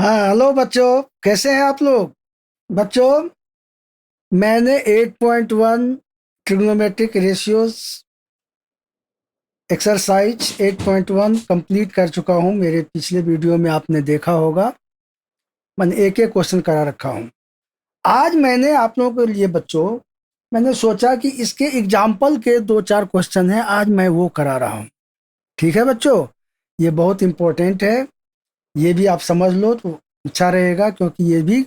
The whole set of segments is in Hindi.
हाँ, हेलो बच्चों। कैसे हैं आप लोग? बच्चों, मैंने 8.1 ट्रिग्नोमेट्रिक रेशियोज एक्सरसाइज 8.1 कंप्लीट कर चुका हूँ। मेरे पिछले वीडियो में आपने देखा होगा, मैंने एक एक क्वेश्चन करा रखा हूँ। आज मैंने आप लोगों के लिए बच्चों, मैंने सोचा कि इसके एग्जाम्पल के दो चार क्वेश्चन हैं, आज मैं वो करा रहा हूँ। ठीक है बच्चों, ये बहुत इम्पोर्टेंट है। ये भी आप समझ लो तो अच्छा रहेगा, क्योंकि ये भी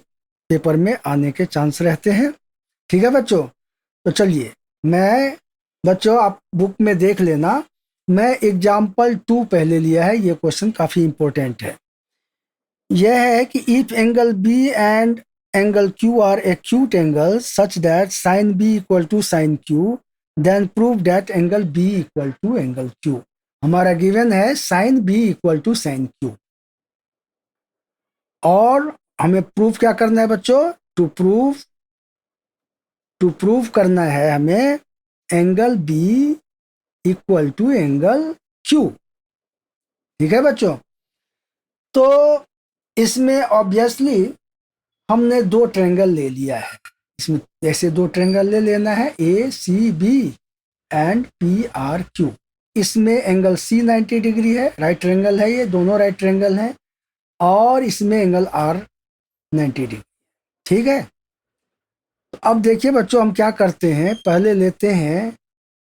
पेपर में आने के चांस रहते हैं। ठीक है बच्चों, तो चलिए, मैं बच्चों आप बुक में देख लेना। मैं एग्जाम्पल 2 पहले लिया है, ये क्वेश्चन काफ़ी इम्पोर्टेंट है। यह है कि if angle B and angle Q are acute angle such that sine B equal to sine Q, then prove that angle B equal to angle Q. हमारा गिवन है sine B equal to sine Q, और हमें प्रूफ क्या करना है बच्चों? टू प्रूव करना है हमें angle B equal to angle Q. ठीक है बच्चों, तो इसमें ऑब्वियसली हमने दो ट्रायंगल ले लिया है। इसमें ऐसे दो ट्रायंगल ले लेना है, A C B and P R Q. इसमें एंगल सी 90 डिग्री है, राइट ट्रायंगल है, ये दोनों राइट ट्रायंगल हैं। और इसमें एंगल आर 90 डिग्री। ठीक है, तो अब देखिए बच्चों, हम क्या करते हैं, पहले लेते हैं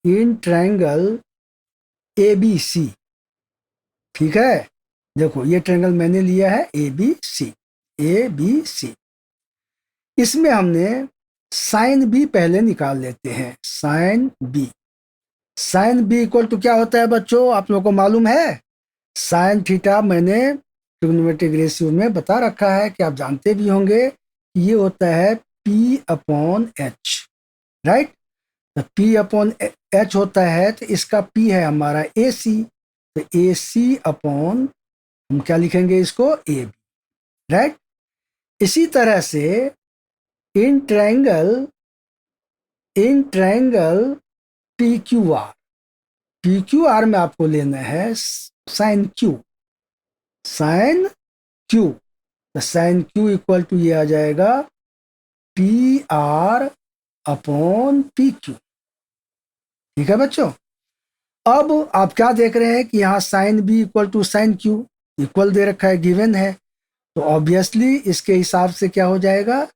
इन ट्रायंगल ए बी सी। ठीक है, देखो ये ट्रायंगल मैंने लिया है A B C. A B सी, इसमें हमने साइन बी पहले निकाल लेते हैं। साइन बी इक्वल टू क्या होता है बच्चों, आप लोगों को मालूम है? साइन थीटा मैंने ट्रिग्नोमेट्रिक रेशियो में बता रखा है, कि आप जानते भी होंगे। ये होता है पी अपॉन एच, राइट। तो पी अपॉन एच होता है, तो इसका पी है हमारा ए सी। तो ए सी अपॉन, हम क्या लिखेंगे इसको, ए बी, राइट। इसी तरह से in triangle P Q are, P Q are में आपको लेना है साइन क्यू। साइन क्यू, तो साइन क्यू इक्वल टू ये आ जाएगा P R upon P Q. ठीक है बच्चों, अब आप क्या देख रहे हैं कि यहाँ sine B equal to sine Q equal दे रखा है, गिवन है। तो ऑब्वियसली इसके हिसाब से क्या हो जाएगा,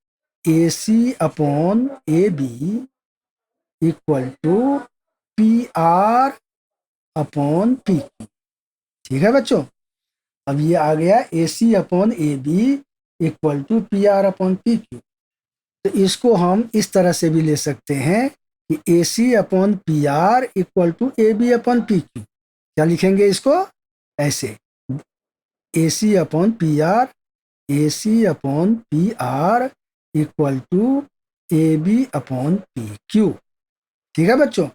A C upon A B equal to P R upon P Q. ठीक है बच्चों, अब ये आ गया A C upon A B equal to P R upon P Q. तो इसको हम इस तरह से भी ले सकते हैं कि A C upon P R equal to A B upon P Q. क्या लिखेंगे इसको, ऐसे, A C upon P R, A C upon P R equal to A B upon P Q. ठीक है बच्चों,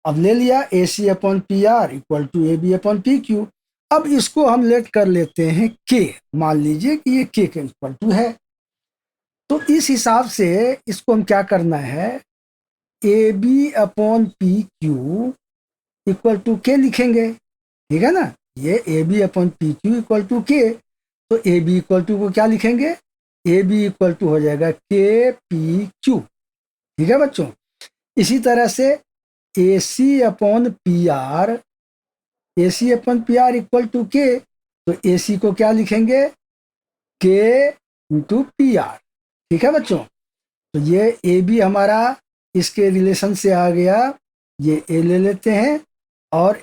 अब ले लिया A C upon P R equal to A B upon P Q. अब इसको हम लेट कर लेते हैं के, मान लीजिए कि ये के इक्वल टू है। तो इस हिसाब से इसको हम क्या करना है, A B upon P Q equal to k लिखेंगे। ठीक है ना, ये A B upon P Q equal to के। तो ए बी इक्वल टू को क्या लिखेंगे, ए बी इक्वल टू हो जाएगा के पी क्यू। ठीक है बच्चों, इसी तरह से A C upon P R, A C upon P R equal to के। तो ए सी को क्या लिखेंगे, के इंटू पी आर। ठीक है बच्चों, तो ये ए बी हमारा इसके रिलेशन से आ गया, ये ए ले लेते हैं, और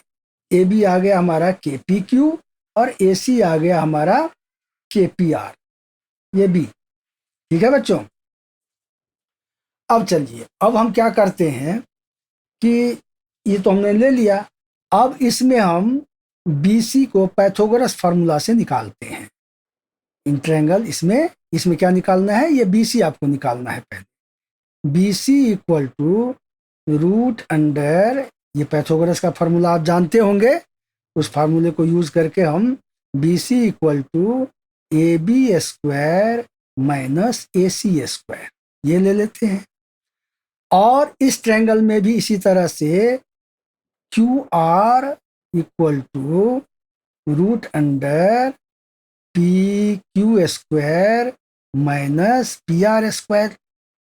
ए बी आ गया हमारा के पी क्यू, और ए सी आ गया हमारा के पी आर, ये बी। ठीक है बच्चों, अब चलिए, अब हम क्या करते हैं कि ये तो हमने ले लिया, अब इसमें हम बी सी को पैथागोरस फार्मूला से निकालते हैं। इन ट्रायंगल इसमें इसमें क्या निकालना है, ये बी सी आपको निकालना है पहले। B C equal to root under, ये पैथागोरस का फार्मूला आप जानते होंगे, उस फार्मूले को यूज करके हम B C equal to A B square minus A C square, ये ले लेते हैं। और इस ट्रायंगल में भी इसी तरह से Q R equal to root under P Q square minus P R square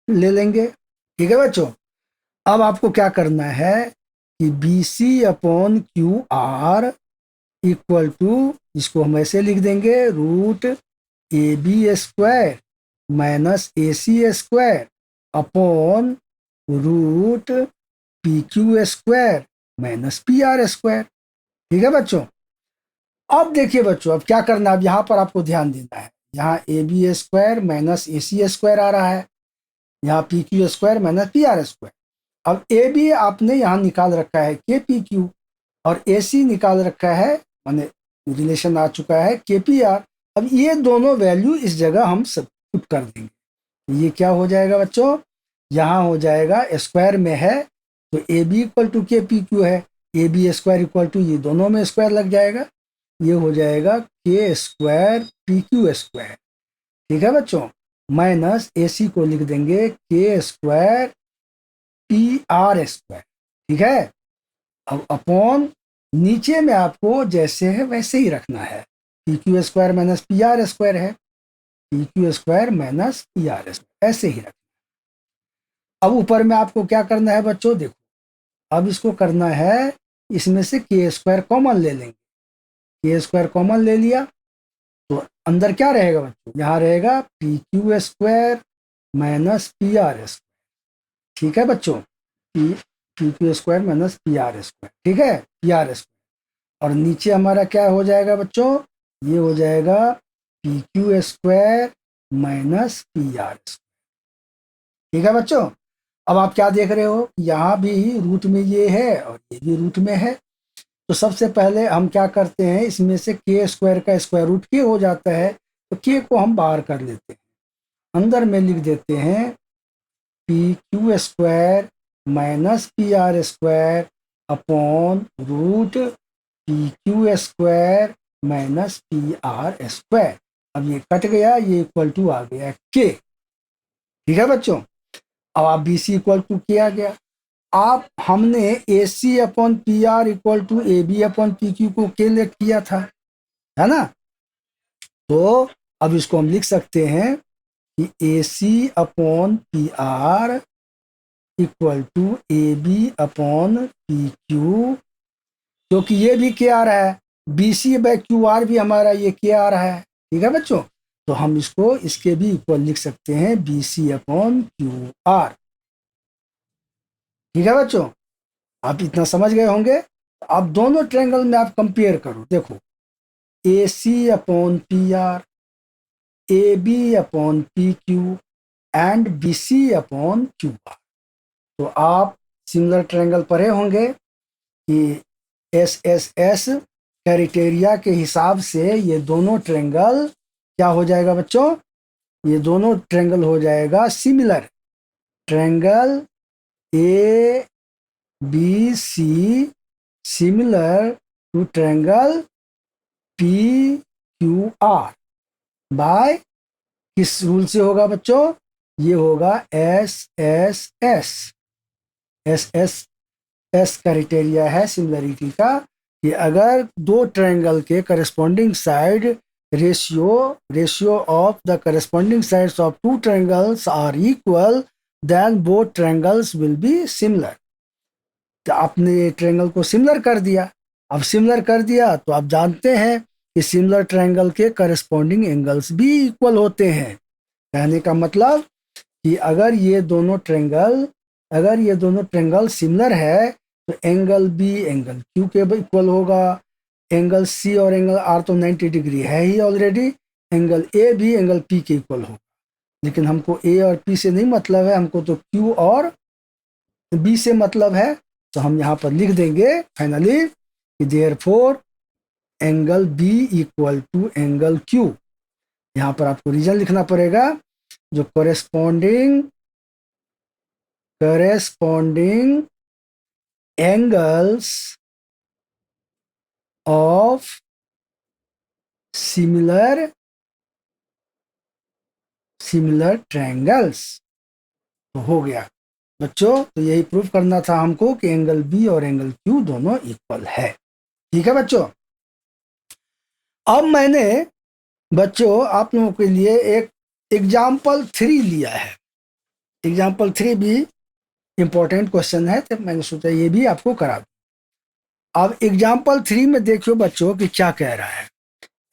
ले लेंगे। ठीक है बच्चों, अब आपको क्या करना है कि B C upon Q R equal to, इसको हम ऐसे लिख देंगे, root A B square minus A C square upon root P Q square minus P R square. ठीक है बच्चों, अब देखिए बच्चों, अब क्या करना है, अब यहाँ पर आपको ध्यान देना है। यहाँ A B square minus A C square आ रहा है, यहाँ P Q square minus P R square. अब ए बी आपने यहाँ निकाल रखा है के पी क्यू, और ए सी निकाल रखा है, माने रिलेशन आ चुका है के पी आर। अब ये दोनों वैल्यू इस जगह हम सब पुट कर देंगे। ये क्या हो जाएगा बच्चों, यहाँ हो जाएगा स्क्वायर में है तो A B equal to k P Q है, A B square equal to, ये दोनों में स्क्वायर लग जाएगा, ये हो जाएगा के स्क्वायर पी क्यू स्क्वायर। ठीक है बच्चों, माइनस ए सी को लिख देंगे के स्क्वायर पी आर स्क्वायर। ठीक है, अब अपॉन नीचे में आपको जैसे है वैसे ही रखना है, P Q square minus P R square है, P Q square minus P R square ऐसे ही रखना। अब ऊपर में आपको क्या करना है बच्चों, देखो अब इसको करना है, इसमें से के स्क्वायर कॉमन ले लेंगे, के स्क्वायर कॉमन ले लिया तो अंदर क्या रहेगा बच्चों, यहाँ रहेगा P Q square minus P R square. ठीक है बच्चों, P Q square minus P R square. ठीक है, पी आर स्क्वायर, और नीचे हमारा क्या हो जाएगा बच्चों, ये हो जाएगा P Q square minus P R square. ठीक है बच्चों, अब आप क्या देख रहे हो, यहाँ भी रूट में ये है और ये भी रूट में है। तो सबसे पहले हम क्या करते हैं, इसमें से के स्क्वायर का स्क्वायर रूट के हो जाता है, तो के को हम बाहर कर लेते हैं, अंदर में लिख देते हैं P Q square minus P R square upon root P Q square minus P R square. अब ये कट गया, ये इक्वल टू आ गया के। ठीक है बच्चों, अब आप बी सी इक्वल टू किया गया, आप हमने A C upon P R equal to A B upon P Q को कैलकुलेट किया था, है ना। तो अब इसको हम लिख सकते हैं कि A C upon P R equal to A B upon P Q, क्योंकि ये भी क्या आ रहा है, B C by Q R भी हमारा ये क्या आ रहा है। ठीक है बच्चों, तो हम इसको इसके भी इक्वल लिख सकते हैं, B C upon Q R. ठीक है बच्चों, आप इतना समझ गए होंगे। अब दोनों ट्रायंगल में आप कंपेयर करो, देखो A C upon P R, A B upon P Q and B C upon Q R. तो आप सिमिलर ट्रायंगल पढ़े होंगे कि एस एस एस क्राइटेरिया के हिसाब से ये दोनों ट्रायंगल क्या हो जाएगा बच्चों, ये दोनों ट्रायंगल हो जाएगा similar. Triangle A B C similar to triangle P Q R by किस रूल से होगा बच्चों, ये होगा S S S. S S S criteria है सिमिलरिटी का कि अगर दो ट्रायंगल के corresponding side ratio of the corresponding sides of two triangles are equal then both triangles will be similar. तो आपने ट्रायंगल को सिमिलर कर दिया, अब सिमिलर कर दिया तो आप जानते हैं कि सिमिलर ट्रायंगल के करस्पॉन्डिंग एंगल्स भी इक्वल होते हैं। कहने का मतलब कि अगर ये दोनों ट्रायंगल सिमिलर है तो एंगल बी एंगल क्यू के इक्वल होगा, एंगल सी और एंगल आर तो 90 डिग्री है ही ऑलरेडी, एंगल ए भी एंगल पी के इक्वल होगा। लेकिन हमको ए और पी से नहीं मतलब है, हमको तो क्यू और बी से मतलब है। तो हम यहाँ पर लिख देंगे फाइनली कि therefore angle B equal to angle Q. यहाँ पर आपको रीजन लिखना पड़ेगा, जो corresponding angles of similar triangles. तो हो गया बच्चों, तो यही प्रूफ करना था हमको कि एंगल बी और एंगल क्यू दोनों इक्वल है। ठीक है बच्चों, अब मैंने बच्चों आप लोगों के लिए एक एग्जाम्पल 3 लिया है। एग्जाम्पल 3 भी इम्पोर्टेंट क्वेश्चन है, तो मैंने सोचा ये भी आपको करा दूं। अब एग्जाम्पल 3 में देखियो बच्चों कि क्या कह रहा है।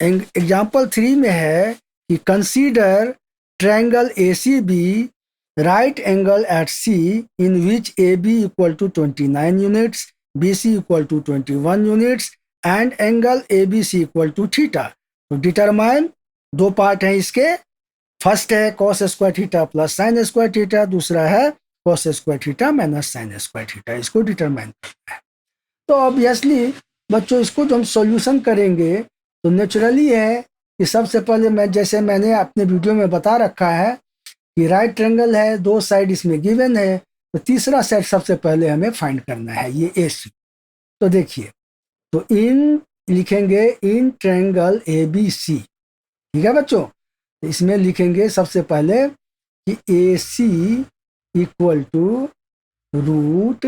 एग्जाम्पल 3 में है कि consider triangle A C B right angle at C in which A B equal to 29 units, B C equal to 21 units and angle A B C equal to theta. तो डिटरमाइन, दो पार्ट हैं इसके। फर्स्ट है cos square theta plus sine square theta, दूसरा है cos square theta minus sine square theta. इसको डिटरमाइन करना है। तो ऑब्वियसली बच्चों इसको जो हम सॉल्यूशन करेंगे तो नेचुरली है कि सबसे पहले जैसे मैंने अपने वीडियो में बता रखा है कि राइट ट्रायंगल है, दो साइड इसमें गिवन है, तो तीसरा साइड सबसे पहले हमें फाइंड करना है, ये ए सी। तो देखिए, तो इन लिखेंगे इन ट्रायंगल ए बी सी, ठीक है बच्चों। तो इसमें लिखेंगे सबसे पहले कि A C equal to root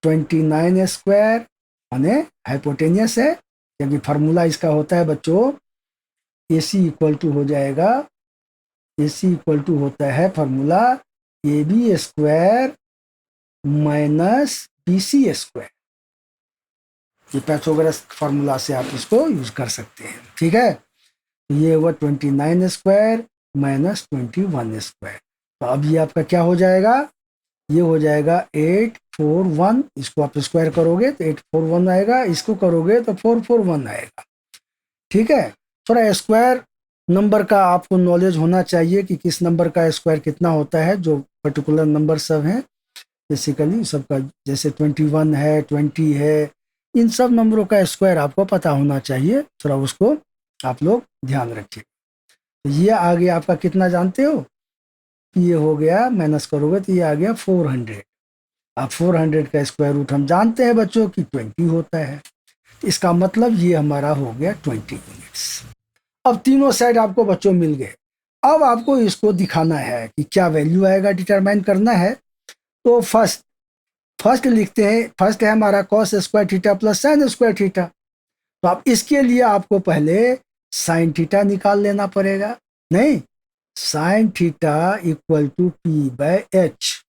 29 square, माने हाइपोटेनियस है, क्योंकि फार्मूला इसका होता है बच्चों ए सी इक्वल टू हो जाएगा, ए सी इक्वल टू होता है formula A B square minus B C square. ये पैथागोरस फार्मूला से आप इसको यूज कर सकते हैं, ठीक है। ये हुआ 29 स्क्वायर माइनस 21 स्क्वायर। तो अब ये आपका क्या हो जाएगा, ये हो जाएगा 841। इसको आप स्क्वायर करोगे तो 841 आएगा, इसको करोगे तो 441 आएगा, ठीक है। थोड़ा स्क्वायर नंबर का आपको नॉलेज होना चाहिए कि किस नंबर का स्क्वायर कितना होता है। जो पर्टिकुलर नंबर सब हैं बेसिकली सबका, जैसे 21 है, 20 है, इन सब नंबरों का स्क्वायर आपको पता होना चाहिए। थोड़ा उसको आप लोग ध्यान रखिए। तो ये आ गया आपका कितना जानते हो, ये हो गया माइनस करोगे तो ये आ गया 400। अब 400 का स्क्वायर रूट हम जानते हैं बच्चों कि 20 होता है। इसका मतलब ये हमारा हो गया 20 यूनिट्स। अब तीनों साइड आपको बच्चों मिल गए। अब आपको इसको दिखाना है कि क्या वैल्यू आएगा, डिटरमाइन करना है। तो फर्स्ट लिखते हैं, फर्स्ट है हमारा cos square theta plus sine square theta. तो आप इसके लिए आपको पहले साइन थीटा निकाल लेना पड़ेगा। नहीं, sine theta equal to P by H.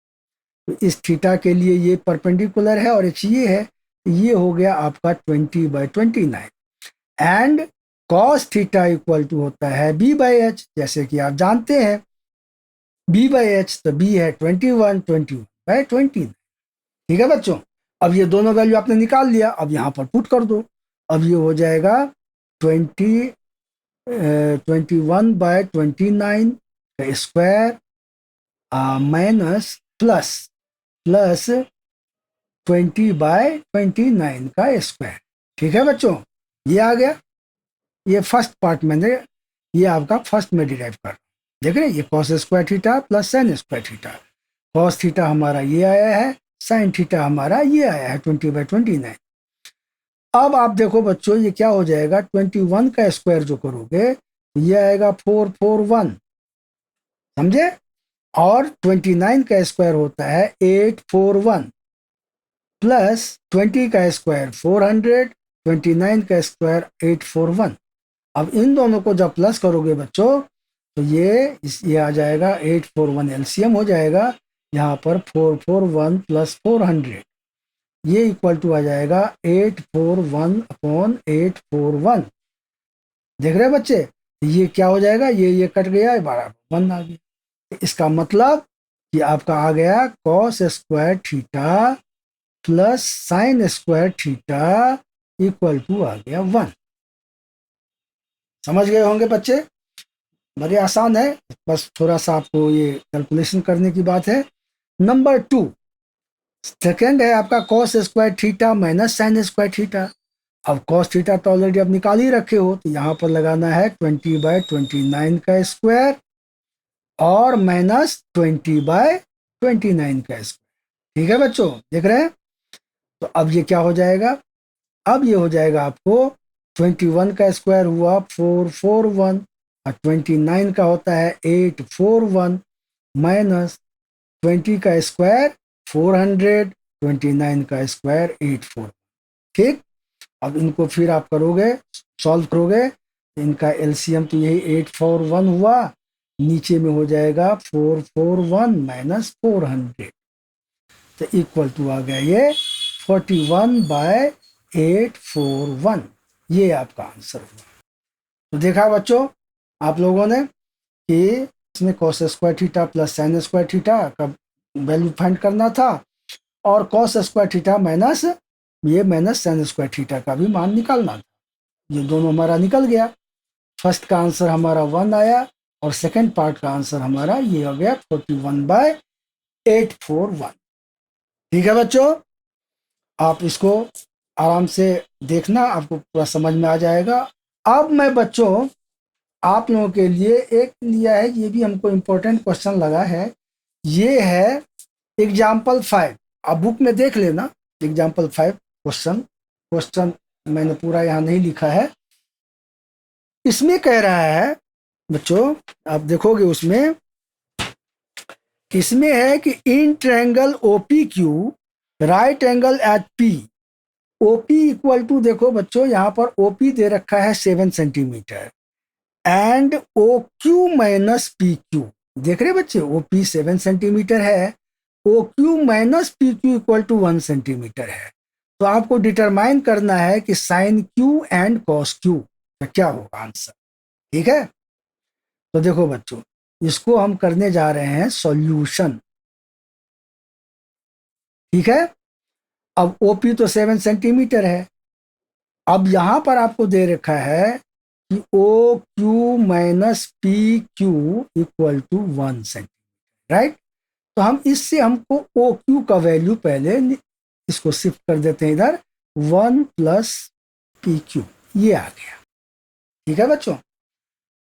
तो इस थीटा के लिए ये परपेंडिकुलर है और एच ये है, ये हो गया आपका 20/29। And cos theta equal to होता है बी बाई एच, जैसे कि आप जानते हैं बी बाई एच, तो बी है 21/29। ठीक है बच्चों। अब ये दोनों वैल्यू आपने निकाल लिया, अब यहाँ पर पुट कर दो। अब ये हो जाएगा 21/29 का स्क्वायर माइनस प्लस 20/29 का स्क्वायर। ठीक है बच्चों, ये आ गया। ये फर्स्ट पार्ट मैंने, ये आपका फर्स्ट में डिराइव कर, देख रहे हैं, ये cos square theta plus sine square theta. Cos theta हमारा ये आया है, साइन थीटा हमारा ये आया है 20/29। अब आप देखो बच्चों ये क्या हो जाएगा, 21 का स्क्वायर जो करोगे ये आएगा 441, समझे। और 29 का स्क्वायर होता है 841 प्लस 20 का स्क्वायर 400, 29 का स्क्वायर 841। अब इन दोनों को जब प्लस करोगे बच्चों तो ये आ जाएगा 841, एलसीएम हो जाएगा यहाँ पर 441 प्लस 400, ये इक्वल टू आ जाएगा 841/841। देख रहे हैं बच्चे, ये क्या हो जाएगा, ये कट गया, 12 आ गया। इसका मतलब कि आपका आ गया cos square theta plus sine square theta equal to आ गया 1। समझ गए होंगे बच्चे, बड़े आसान है, बस थोड़ा सा आपको ये कैलकुलेशन करने की बात है। नंबर 2, सेकेंड है आपका cos square theta minus sine square theta. अब कॉस थीटा तो ऑलरेडी आप निकाल ही रखे हो, तो यहाँ पर लगाना है 20/29 का स्क्वायर और माइनस 20/29 का स्क्वायर। ठीक है बच्चों, देख रहे हैं। तो अब ये क्या हो जाएगा, अब ये हो जाएगा आपको 21 का स्क्वायर हुआ 441 और 29 का होता है 841 माइनस 20 का स्क्वायर 400, 29 का स्क्वायर 84। ठीक, अब इनको फिर आप करोगे, सॉल्व करोगे, इनका एलसीएम तो यही 841 हुआ, नीचे में हो जाएगा 441 माइनस 400, तो इक्वल टू आ गया ये 41/841। ये आपका आंसर हुआ। तो देखा बच्चों आप लोगों ने कि इसमें cos square theta plus sine square theta का वैल्यू फाइंड करना था, और कॉस स्क्वायर थीटा माइनस ये माइनस साइन स्क्वायर थीटा का भी मान निकालना था। ये दोनों हमारा निकल गया। फर्स्ट का आंसर हमारा 1 आया, और सेकंड पार्ट का आंसर हमारा ये हो गया 41/841। ठीक है बच्चों, आप इसको आराम से देखना, आपको पूरा समझ में आ जाएगा। अब मैं बच्चों आप लोगों के लिए एक लिया है, ये भी हमको इम्पोर्टेंट क्वेश्चन लगा है। ये है एग्जाम्पल 5। आप बुक में देख लेना एग्जाम्पल 5 क्वेश्चन। क्वेश्चन मैंने पूरा यहाँ नहीं लिखा है। इसमें कह रहा है बच्चों, आप देखोगे उसमें, इसमें है कि in triangle O P Q right angle at P, O P equal to, देखो बच्चों यहाँ पर ओपी दे रखा है 7 centimetre, and O Q minus P Q. देख रहे बच्चे, ओपी 7 सेंटीमीटर है, O Q minus P Q equal to 1 centimetre है। तो आपको डिटरमाइन करना है कि sine Q and cos Q का क्या होगा आंसर। ठीक है, तो देखो बच्चों इसको हम करने जा रहे हैं सॉल्यूशन। ठीक है, अब ओपी तो 7 सेंटीमीटर है। अब यहां पर आपको दे रखा है कि O Q minus P Q equal to 1 centimetre, right. तो हम इससे हमको ओ क्यू का वैल्यू पहले इसको शिफ्ट कर देते हैं इधर, 1 प्लस पी क्यू, ये आ गया। ठीक है बच्चों,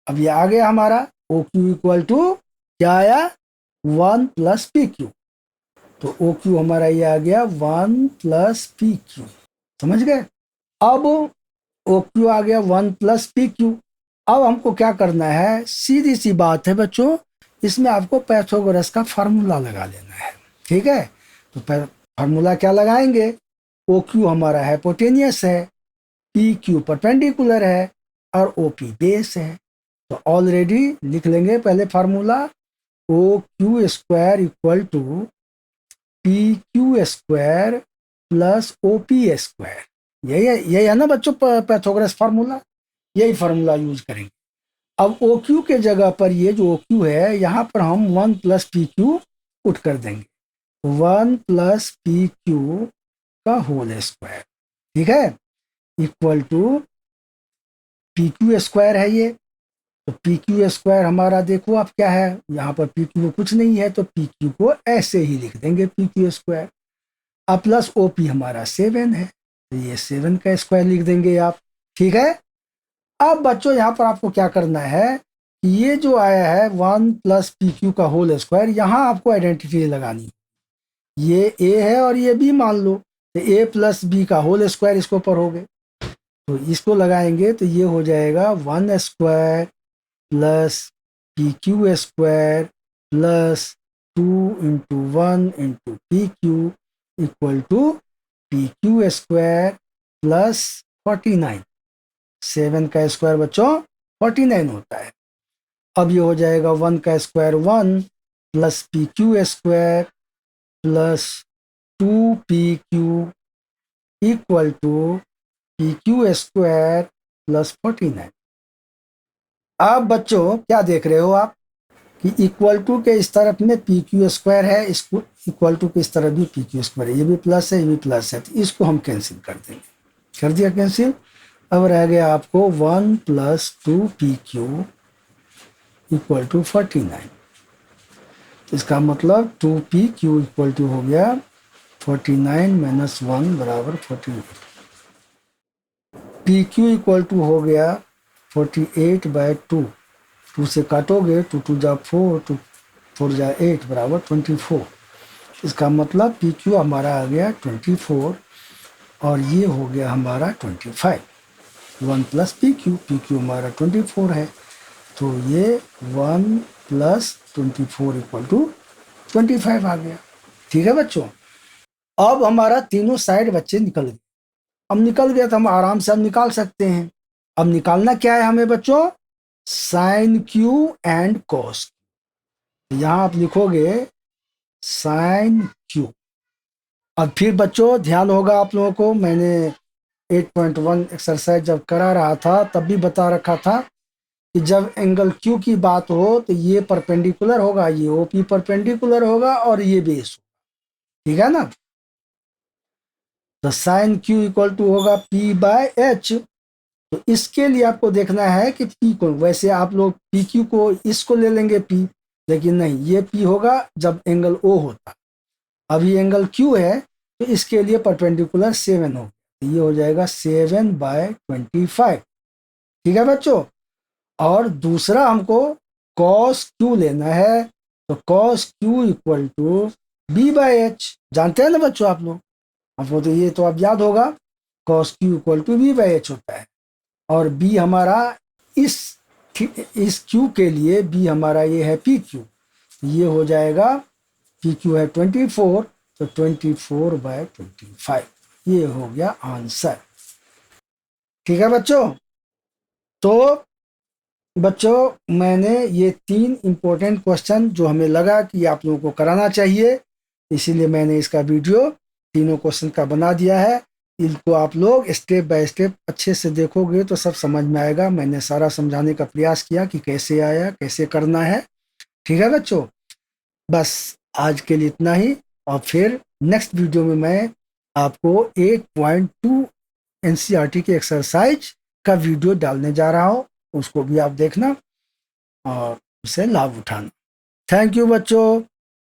अब ये आ गया हमारा ओ क्यू इक्वल टू क्या आया, 1 प्लस पी क्यू। तो ओ क्यू हमारा ये आ गया 1 प्लस पी क्यू, समझ गए। अब ओ क्यू आ गया 1 प्लस पी क्यू। अब हमको क्या करना है, सीधी सी बात है बच्चों, इसमें आपको पाइथागोरस का फार्मूला लगा लेना है। ठीक है, तो फार्मूला क्या लगाएंगे, ओ क्यू हमारा हाइपोटेनियस है, पी क्यू परपेंडिकुलर है, और ओ पी बेस है। तो ऑलरेडी लिख लेंगे पहले formula, O Q square equal to P Q square plus O P square. यही है ना बच्चों पाइथागोरस फार्मूला, यही फार्मूला यूज करेंगे। अब ओ क्यू के जगह पर ये जो ओ क्यू है यहाँ पर हम 1 प्लस पी क्यू पुट कर देंगे, 1 प्लस पी क्यू का होल स्क्वायर। ठीक है, equal to P Q square है ये। तो पी क्यू स्क्वायर हमारा देखो आप क्या है, यहाँ पर पी क्यू कुछ नहीं है, तो पी क्यू को ऐसे ही लिख देंगे पी क्यू स्क्वायर। अब प्लस ओ पी हमारा 7 है, तो ये 7 का स्क्वायर लिख देंगे आप। ठीक है, अब बच्चों यहाँ पर आपको क्या करना है, ये जो आया है 1 प्लस पी क्यू का होल स्क्वायर, यहाँ आपको आइडेंटिटी लगानी। ये ए है और ये बी मान लो, तो ए प्लस बी का होल स्क्वायर इसके ऊपर हो गए। तो इसको लगाएंगे तो ये हो जाएगा 1 square plus P Q square plus 2 into 1 into P Q equal to P Q square plus 49। 7 का स्क्वायर बच्चों 49 होता है। अब ये हो जाएगा 1 का square 1 plus P Q square plus 2 P Q equal to P Q square plus 49। अब बच्चों क्या देख रहे हो आप कि इक्वल टू के इस तरफ में पी क्यू स्क्वायर है, इसको इक्वल टू के इस तरफ भी पी क्यू स्क्वायर है, ये भी प्लस है ये भी प्लस है, तो इसको हम कैंसिल कर देंगे। कर दिया कैंसिल। अब रह गया आपको 1 plus 2 P Q equal to 49। इसका मतलब 2 पी क्यू इक्वल टू हो गया 49 माइनस 1 बराबर 48। पी क्यू इक्वल टू हो गया 48/2। 2 से काटोगे तो 2 जा 4, 2 4 जा 8 बराबर 24। इसका मतलब पी क्यू हमारा आ गया 24 और ये हो गया हमारा 25। 1 प्लस पी क्यू हमारा 24 है, तो ये 1 प्लस 24 इक्वल टू 25 आ गया। ठीक है बच्चों, अब हमारा तीनों साइड बच्चे निकल गए। अब निकल गया तो हम आराम से अब निकाल सकते हैं। अब निकालना क्या है हमें बच्चों, साइन क्यू एंड कॉस। यहां आप लिखोगे साइन क्यू। अब फिर बच्चों ध्यान होगा आप लोगों को, मैंने 8.1 एक्सरसाइज जब करा रहा था तब भी बता रखा था कि जब एंगल क्यू की बात हो तो ये परपेंडिकुलर होगा, ये ओपी परपेंडिकुलर होगा और ये बेस, ठीक है ना। तो साइन क्यू इक्वल टू होगा पी बाय एच। तो इसके लिए आपको देखना है कि पी को, वैसे आप लोग पी क्यू को इसको ले लेंगे पी, लेकिन नहीं, ये पी होगा जब एंगल ओ होता। अभी एंगल क्यू है तो इसके लिए परपेंडिकुलर 7 हो, तो ये हो जाएगा 7/25, ठीक है बच्चों। और दूसरा हमको कॉस क्यू लेना है, तो cos Q equal to B by H, जानते हैं ना बच्चों आप लोग, आपको तो ये तो अब याद होगा, cos Q equal to B by H होता है। और बी हमारा इस इस क्यू के लिए बी हमारा ये है पी क्यू, ये हो जाएगा पी क्यू है 24, तो 24/25, ये हो गया आंसर, ठीक है बच्चों। तो बच्चों मैंने ये 3 इंपॉर्टेंट क्वेश्चन जो हमें लगा कि आप लोगों को कराना चाहिए, इसीलिए मैंने इसका वीडियो तीनों क्वेश्चन का बना दिया है। इनको आप लोग स्टेप बाय स्टेप अच्छे से देखोगे तो सब समझ में आएगा। मैंने सारा समझाने का प्रयास किया कि कैसे आया, कैसे करना है, ठीक है बच्चों। बस आज के लिए इतना ही, और फिर नेक्स्ट वीडियो में मैं आपको 8.2 एनसीईआरटी के एक्सरसाइज का वीडियो डालने जा रहा हूँ, उसको भी आप देखना और उसे लाभ उठाना। थैंक यू बच्चों।